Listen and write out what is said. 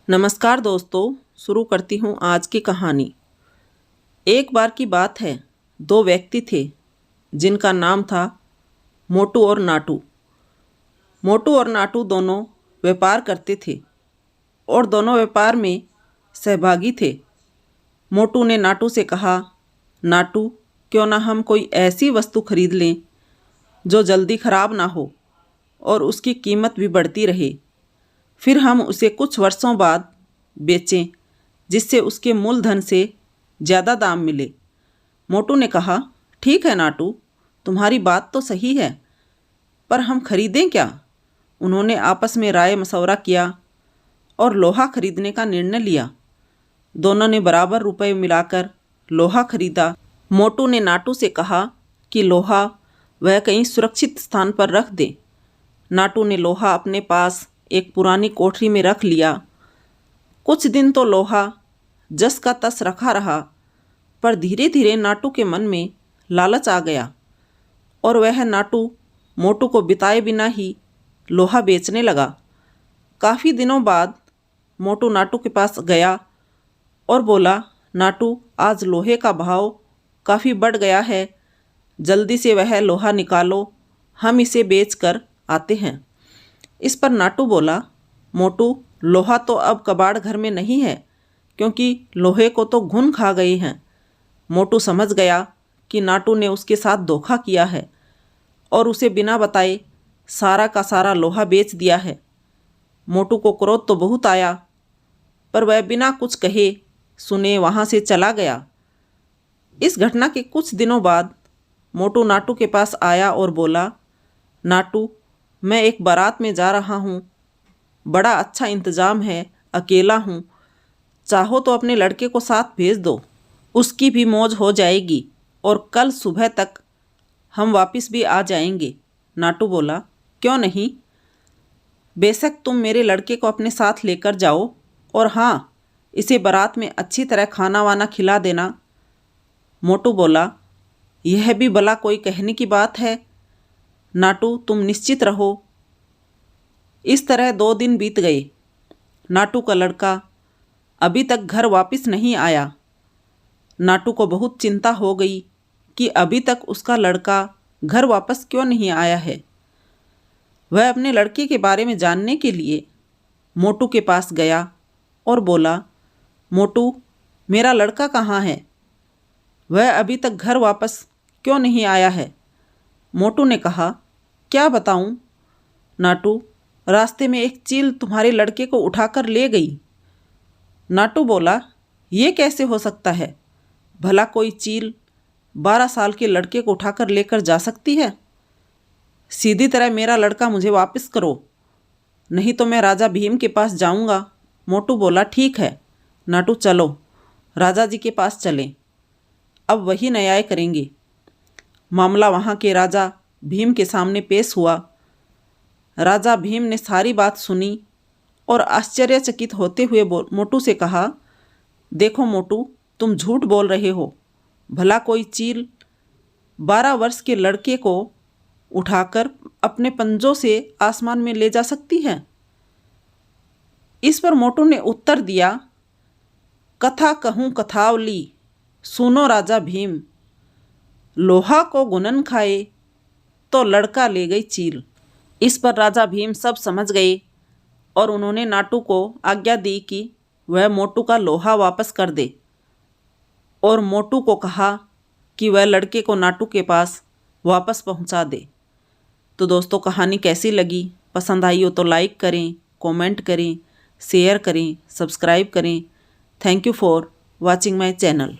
नमस्कार दोस्तों, शुरू करती हूँ आज की कहानी। एक बार की बात है, दो व्यक्ति थे जिनका नाम था मोटू और नाटू। मोटू और नाटू दोनों व्यापार करते थे और दोनों व्यापार में सहभागी थे। मोटू ने नाटू से कहा, नाटू, क्यों ना हम कोई ऐसी वस्तु खरीद लें जो जल्दी खराब ना हो और उसकी कीमत भी बढ़ती रहे। फिर हम उसे कुछ वर्षों बाद बेचें जिससे उसके मूलधन से ज़्यादा दाम मिले। मोटू ने कहा, ठीक है नाटू, तुम्हारी बात तो सही है, पर हम खरीदें क्या? उन्होंने आपस में राय मशवरा किया और लोहा खरीदने का निर्णय लिया। दोनों ने बराबर रुपए मिलाकर लोहा खरीदा। मोटू ने नाटू से कहा कि लोहा वह कहीं सुरक्षित स्थान पर रख दे। नाटू ने लोहा अपने पास एक पुरानी कोठरी में रख लिया। कुछ दिन तो लोहा जस का तस रखा रहा, पर धीरे धीरे नाटू के मन में लालच आ गया और वह नाटू मोटू को बिताए बिना ही लोहा बेचने लगा। काफ़ी दिनों बाद मोटू नाटू के पास गया और बोला, नाटू, आज लोहे का भाव काफ़ी बढ़ गया है, जल्दी से वह लोहा निकालो, हम इसे बेच कर आते हैं। इस पर नाटू बोला, मोटू, लोहा तो अब कबाड़ घर में नहीं है, क्योंकि लोहे को तो घुन खा गए हैं। मोटू समझ गया कि नाटू ने उसके साथ धोखा किया है और उसे बिना बताए सारा का सारा लोहा बेच दिया है। मोटू को क्रोध तो बहुत आया, पर वह बिना कुछ कहे सुने वहाँ से चला गया। इस घटना के कुछ दिनों बाद मोटू नाटू के पास आया और बोला, नाटू, मैं एक बारात में जा रहा हूँ, बड़ा अच्छा इंतज़ाम है, अकेला हूँ, चाहो तो अपने लड़के को साथ भेज दो, उसकी भी मौज हो जाएगी और कल सुबह तक हम वापस भी आ जाएंगे। नाटू बोला, क्यों नहीं, बेशक तुम मेरे लड़के को अपने साथ लेकर जाओ और हाँ, इसे बारात में अच्छी तरह खाना वाना खिला देना। मोटू बोला, यह भी भला कोई कहने की बात है? नाटू, तुम निश्चित रहो। इस तरह 2 दिन बीत गए। नाटू का लड़का अभी तक घर वापस नहीं आया। नाटू को बहुत चिंता हो गई कि अभी तक उसका लड़का घर वापस क्यों नहीं आया है। वह अपने लड़के के बारे में जानने के लिए मोटू के पास गया और बोला, मोटू, मेरा लड़का कहाँ है? वह अभी तक घर वापस क्यों नहीं आया है? मोटू ने कहा, क्या बताऊं नाटू, रास्ते में एक चील तुम्हारे लड़के को उठाकर ले गई। नाटू बोला, ये कैसे हो सकता है? भला कोई चील 12 साल के लड़के को उठाकर लेकर जा सकती है? सीधी तरह मेरा लड़का मुझे वापस करो, नहीं तो मैं राजा भीम के पास जाऊंगा। मोटू बोला, ठीक है नाटू, चलो राजा जी के पास चलें, अब वही न्याय करेंगे। मामला वहाँ के राजा भीम के सामने पेश हुआ। राजा भीम ने सारी बात सुनी और आश्चर्यचकित होते हुए मोटू से कहा, देखो मोटू, तुम झूठ बोल रहे हो। भला कोई चील 12 वर्ष के लड़के को उठाकर अपने पंजों से आसमान में ले जा सकती है? इस पर मोटू ने उत्तर दिया, कथा कहूँ कथावली, सुनो राजा भीम, लोहा को गुनन खाए तो लड़का ले गई चील। इस पर राजा भीम सब समझ गए और उन्होंने नाटू को आज्ञा दी कि वह मोटू का लोहा वापस कर दे और मोटू को कहा कि वह लड़के को नाटू के पास वापस पहुंचा दे। तो दोस्तों, कहानी कैसी लगी? पसंद आई हो तो लाइक करें, कमेंट करें, शेयर करें, सब्सक्राइब करें। Thank you for watching my channel.